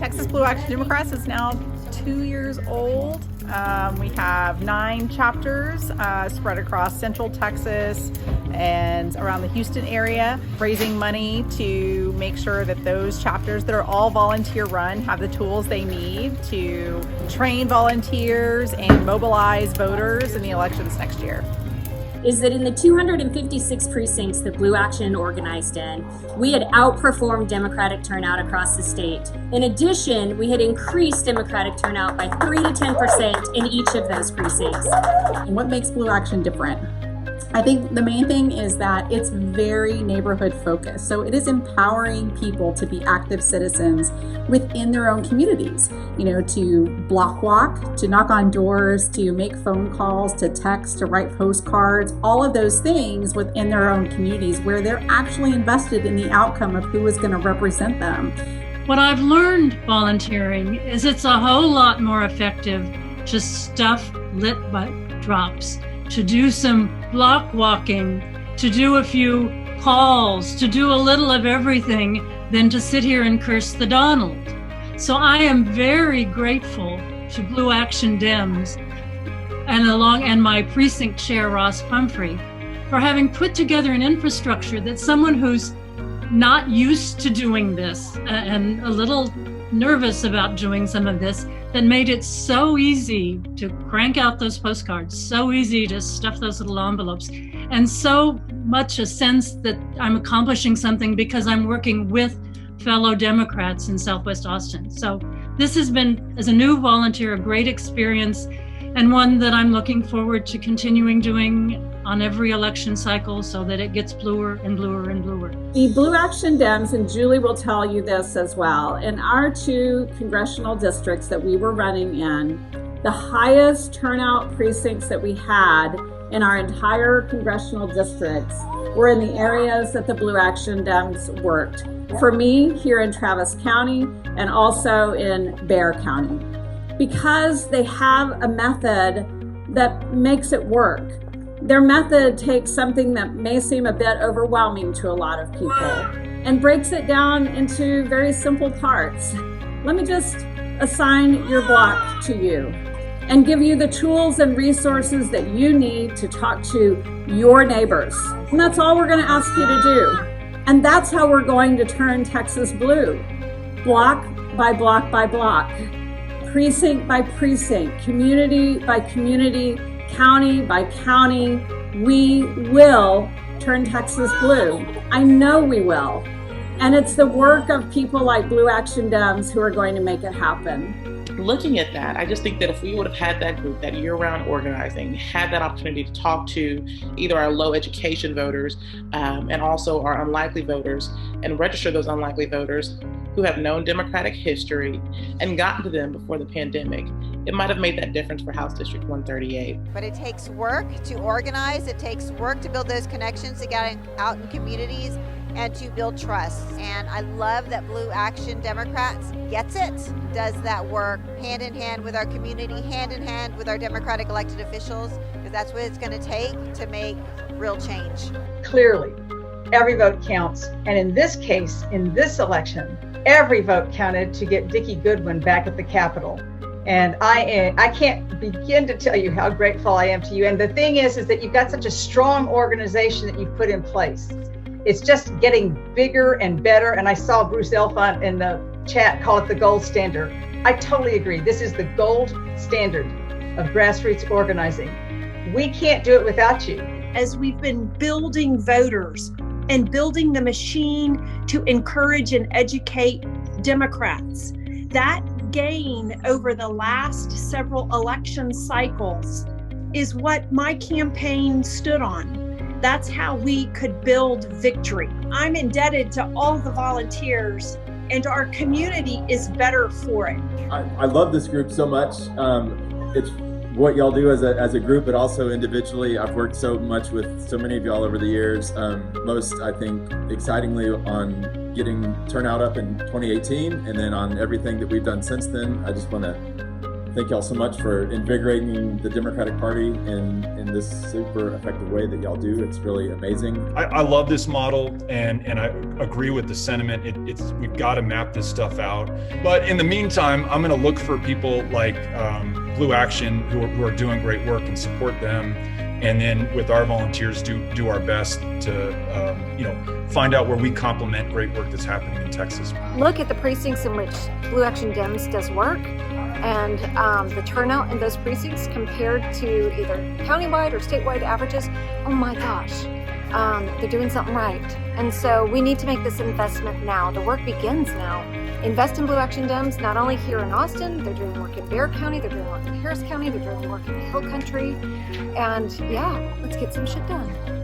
Texas Blue Action Democrats is now 2 years old. We have 9 chapters spread across Central Texas and around the Houston area, raising money to make sure that those chapters that are all volunteer run have the tools they need to train volunteers and mobilize voters in the elections next year. Is that in the 256 precincts that Blue Action organized in, we had outperformed Democratic turnout across the state. In addition, we had increased Democratic turnout by 3 to 10% in each of those precincts. And what makes Blue Action different? I think the main thing is that it's very neighborhood focused. So it is empowering people to be active citizens within their own communities, to block walk, to knock on doors, to make phone calls, to text, to write postcards, all of those things within their own communities where they're actually invested in the outcome of who is going to represent them. What I've learned volunteering is it's a whole lot more effective to stuff lit drops, to do some block walking, to do a few calls, to do a little of everything than to sit here and curse the Donald. So I am very grateful to Blue Action Dems and my precinct chair, Ross Pumphrey, for having put together an infrastructure that someone who's not used to doing this and a little nervous about doing some of this, that made it so easy to crank out those postcards, so easy to stuff those little envelopes, and so much a sense that I'm accomplishing something because I'm working with fellow Democrats in Southwest Austin. So this has been, as a new volunteer, a great experience, and one that I'm looking forward to continuing doing on every election cycle so that it gets bluer and bluer and bluer. The Blue Action Dems, and Julie will tell you this as well, in our 2 congressional districts that we were running in, the highest turnout precincts that we had in our entire congressional districts were in the areas that the Blue Action Dems worked. For me, here in Travis County and also in Bexar County, because they have a method that makes it work. Their method takes something that may seem a bit overwhelming to a lot of people and breaks it down into very simple parts. Let me just assign your block to you and give you the tools and resources that you need to talk to your neighbors. And that's all we're going to ask you to do. And that's how we're going to turn Texas blue. Block by block by block, precinct by precinct, community by community, county by county, we will turn Texas blue. I know we will. And it's the work of people like Blue Action Dems who are going to make it happen. Looking at that, I just think that if we would have had that group, that year-round organizing, had that opportunity to talk to either our low education voters and also our unlikely voters and register those unlikely voters who have known Democratic history and gotten to them before the pandemic, it might have made that difference for House District 138. But it takes work to organize, it takes work to build those connections, to get out in communities and to build trust. And I love that Blue Action Democrats gets it, does that work hand in hand with our community, hand in hand with our Democratic elected officials, because that's what it's going to take to make real change. Clearly, every vote counts. And in this case, in this election, every vote counted to get Dickie Goodwin back at the Capitol. And I can't begin to tell you how grateful I am to you. And the thing is that you've got such a strong organization that you've put in place. It's just getting bigger and better. And I saw Bruce Elfont in the chat call it the gold standard. I totally agree. This is the gold standard of grassroots organizing. We can't do it without you. As we've been building voters and building the machine to encourage and educate Democrats, that gain over the last several election cycles is what my campaign stood on. That's how we could build victory. I'm indebted to all the volunteers, and our community is better for it. I love this group so much. It's what y'all do as a group, but also individually. I've worked so much with so many of y'all over the years. Most, I think, excitingly on getting turnout up in 2018, and then on everything that we've done since then. I just want to thank y'all so much for invigorating the Democratic Party in this super effective way that y'all do. It's really amazing. I love this model, and I agree with the sentiment. We've got to map this stuff out. But in the meantime, I'm going to look for people like Blue Action who are doing great work and support them. And then with our volunteers, do our best to find out where we complement great work that's happening in Texas. Look at the precincts in which Blue Action Dems does work, and the turnout in those precincts compared to either countywide or statewide averages. Oh my gosh, they're doing something right. And so we need to make this investment now. The work begins now. Invest in Blue Action Dems, not only here in Austin, they're doing work in Bexar County, they're doing work in Harris County, they're doing work in the Hill Country. And yeah, let's get some shit done.